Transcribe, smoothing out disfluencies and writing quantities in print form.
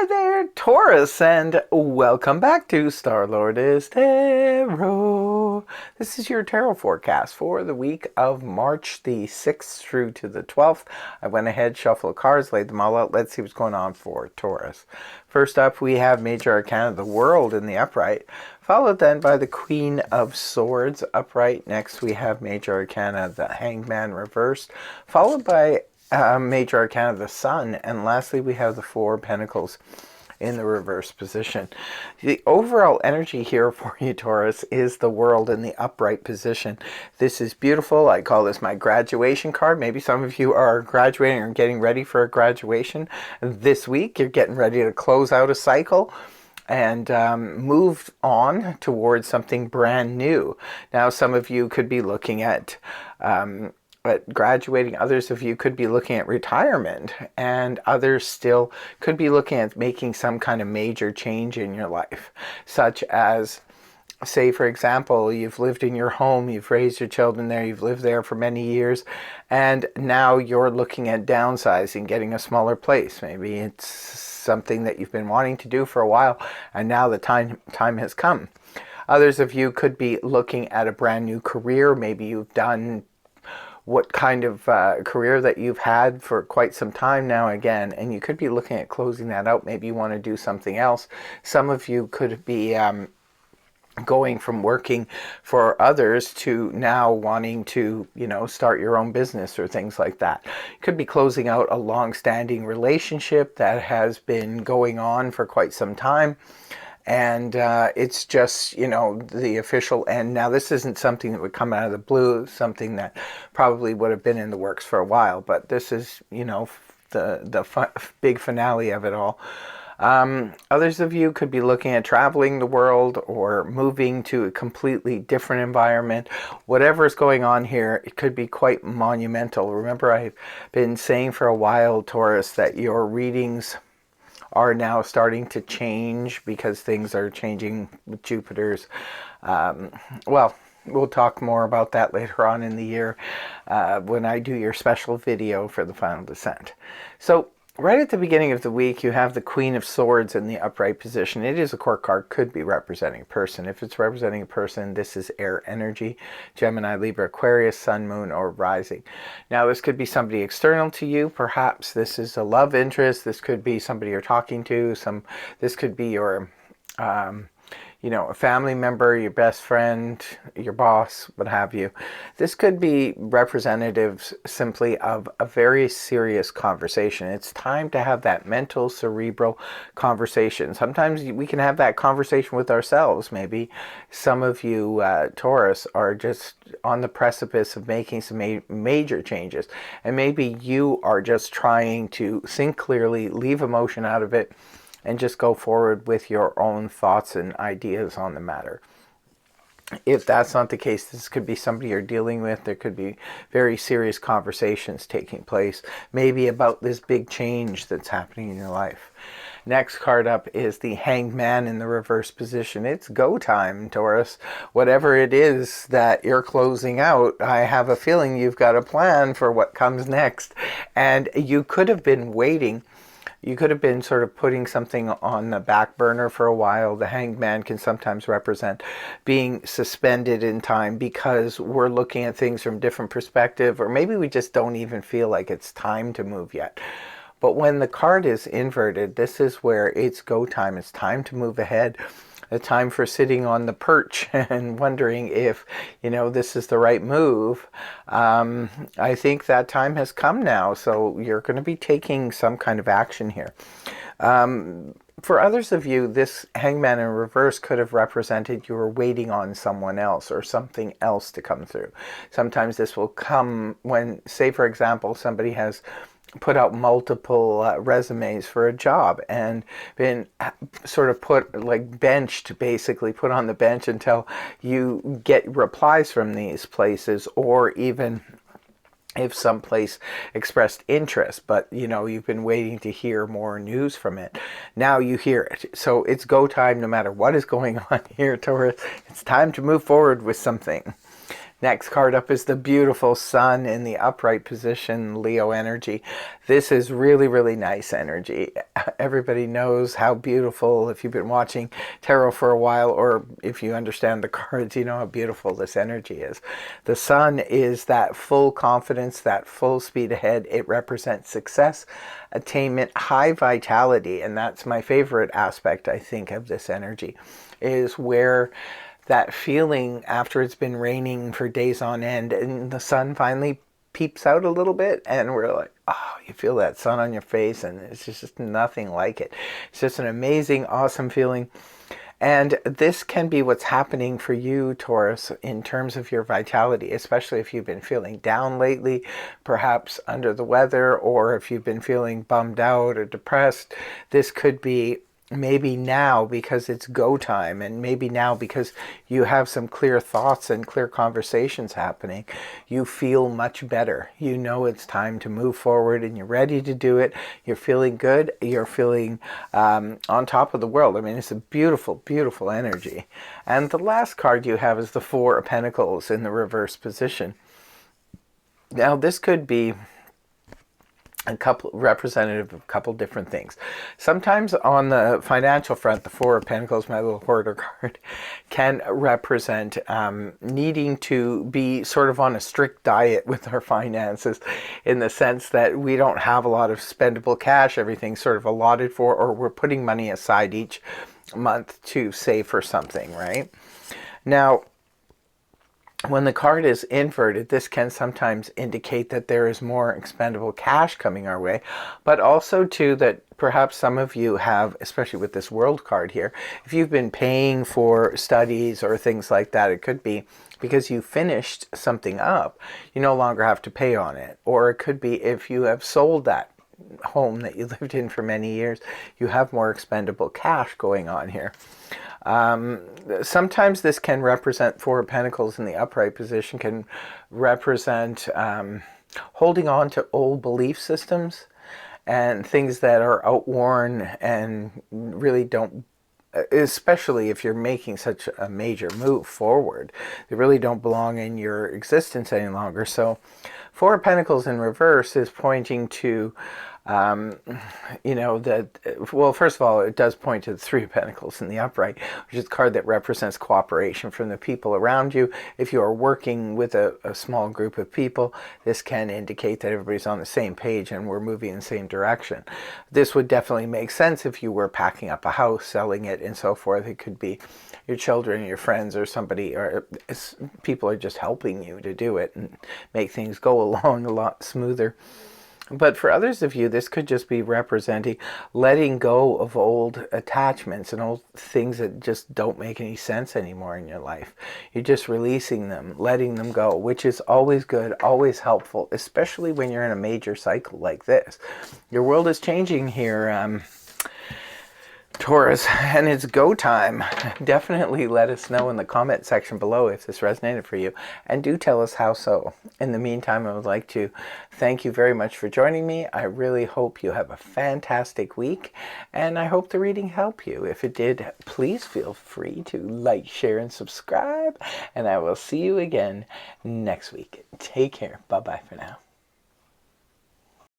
Hi there, Taurus, and welcome back to Star-Lord Tarot. This is your tarot forecast for the week of March the 6th through to the 12th. I went ahead, shuffled the cards, laid them all out. Let's see what's going on for Taurus. First up, we have Major Arcana, the World in the upright, followed then by the Queen of Swords upright. Next, we have Major Arcana, the Hangman reversed, followed by Major Arcana, the Sun, and lastly we have the Four of Pentacles in the reverse position. The overall energy here for you, Taurus, is the World in the upright position. This is beautiful. I call this my graduation card. Maybe some of you are graduating or getting ready for a graduation this week. You're getting ready to close out a cycle and move on towards something brand new. Now, some of you could be looking at graduating. Others of you could be looking at retirement, and others still could be looking at making some kind of major change in your life, such as, say for example, you've lived in your home, you've raised your children there, you've lived there for many years, and now you're looking at downsizing, getting a smaller place. Maybe it's something that you've been wanting to do for a while, and now the time has come. Others of you could be looking at a brand new career. Maybe you've done what kind of career that you've had for quite some time now again, and you could be looking at closing that out. Maybe you want to do something else. Some of you could be going from working for others to now wanting to, start your own business or things like that. You could be closing out a long-standing relationship that has been going on for quite some time. And it's just, the official end. Now, this isn't something that would come out of the blue, something that probably would have been in the works for a while. But this is, the big finale of it all. Others of you could be looking at traveling the world or moving to a completely different environment. Whatever is going on here, it could be quite monumental. Remember, I've been saying for a while, Taurus, that your readings are now starting to change because things are changing with Jupiter's. Well, we'll talk more about that later on in the year when I do your special video for the final descent. So right at the beginning of the week, you have the Queen of Swords in the upright position. It is a court card, could be representing a person. If it's representing a person, this is air energy: Gemini, Libra, Aquarius, Sun, Moon, or Rising. Now, this could be somebody external to you. Perhaps this is a love interest. This could be somebody you're talking to. This could be your a family member, your best friend, your boss, what have you. This could be representatives simply of a very serious conversation. It's time to have that mental, cerebral conversation. Sometimes we can have that conversation with ourselves. Maybe some of you, Taurus, are just on the precipice of making some major changes. And maybe you are just trying to think clearly, leave emotion out of it, and just go forward with your own thoughts and ideas on the matter. If that's not the case, this could be somebody you're dealing with. There could be very serious conversations taking place, maybe about this big change that's happening in your life. Next card up is the Hanged Man in the reverse position. It's go time, Taurus. Whatever it is that you're closing out, I have a feeling you've got a plan for what comes next. And you could have been waiting. You could have been sort of putting something on the back burner for a while. The Hanged Man can sometimes represent being suspended in time because we're looking at things from a different perspective, or maybe we just don't even feel like it's time to move yet. But when the card is inverted, this is where it's go time. It's time to move ahead. A time for sitting on the perch and wondering if, this is the right move. I think that time has come now, so you're going to be taking some kind of action here. For others of you, this Hangman in reverse could have represented you were waiting on someone else or something else to come through. Sometimes this will come when, say for example, somebody has put out multiple resumes for a job and been sort of benched, basically put on the bench until you get replies from these places, or even if someplace expressed interest, but you've been waiting to hear more news from it. Now you hear it. So it's go time no matter what is going on here, Taurus. It's time to move forward with something. Next card up is the beautiful Sun in the upright position, Leo energy. This is really, really nice energy. Everybody knows how beautiful, if you've been watching tarot for a while, or if you understand the cards, you know how beautiful this energy is. The Sun is that full confidence, that full speed ahead. It represents success, attainment, high vitality, and that's my favorite aspect, I think, of this energy, is where that feeling after it's been raining for days on end and the sun finally peeps out a little bit and we're like, oh, you feel that sun on your face and it's just nothing like it. It's just an amazing, awesome feeling. And this can be what's happening for you, Taurus, in terms of your vitality, especially if you've been feeling down lately, perhaps under the weather, or if you've been feeling bummed out or depressed. This could be maybe now because it's go time, and maybe now because you have some clear thoughts and clear conversations happening, you feel much better. You know it's time to move forward and you're ready to do it. You're feeling good. You're feeling on top of the world. I mean, it's a beautiful, beautiful energy. And the last card you have is the Four of Pentacles in the reverse position. Now, this could be a couple representative of a couple different things. Sometimes on the financial front, the Four of Pentacles, my little hoarder card, can represent needing to be sort of on a strict diet with our finances, in the sense that we don't have a lot of spendable cash. Everything's sort of allotted for, or we're putting money aside each month to save for something, right? Now, when the card is inverted, this can sometimes indicate that there is more expendable cash coming our way, but also too that perhaps some of you have, especially with this World card here, if you've been paying for studies or things like that, it could be because you finished something up, you no longer have to pay on it. Or it could be if you have sold that home that you lived in for many years, you have more expendable cash going on here. Sometimes this can represent Four of Pentacles in the upright position, can represent holding on to old belief systems and things that are outworn and really don't, especially if you're making such a major move forward, they really don't belong in your existence any longer. So Four of Pentacles in reverse is pointing to you know, that, well, first of all, it does point to the Three of Pentacles in the upright, which is a card that represents cooperation from the people around you. If you are working with a small group of people, this can indicate that everybody's on the same page and we're moving in the same direction. This would definitely make sense if you were packing up a house, selling it, and so forth. It could be your children, your friends, or somebody, or people are just helping you to do it and make things go along a lot smoother. But for others of you, this could just be representing letting go of old attachments and old things that just don't make any sense anymore in your life. You're just releasing them, letting them go, which is always good, always helpful, especially when you're in a major cycle like this. Your world is changing here, Taurus, and it's go time. Definitely let us know in the comment section below if this resonated for you, and do tell us how so. In the meantime, I would like to thank you very much for joining me. I really hope you have a fantastic week, and I hope the reading helped you. If it did, please feel free to like, share, and subscribe, and I will see you again next week. Take care. Bye-bye for now.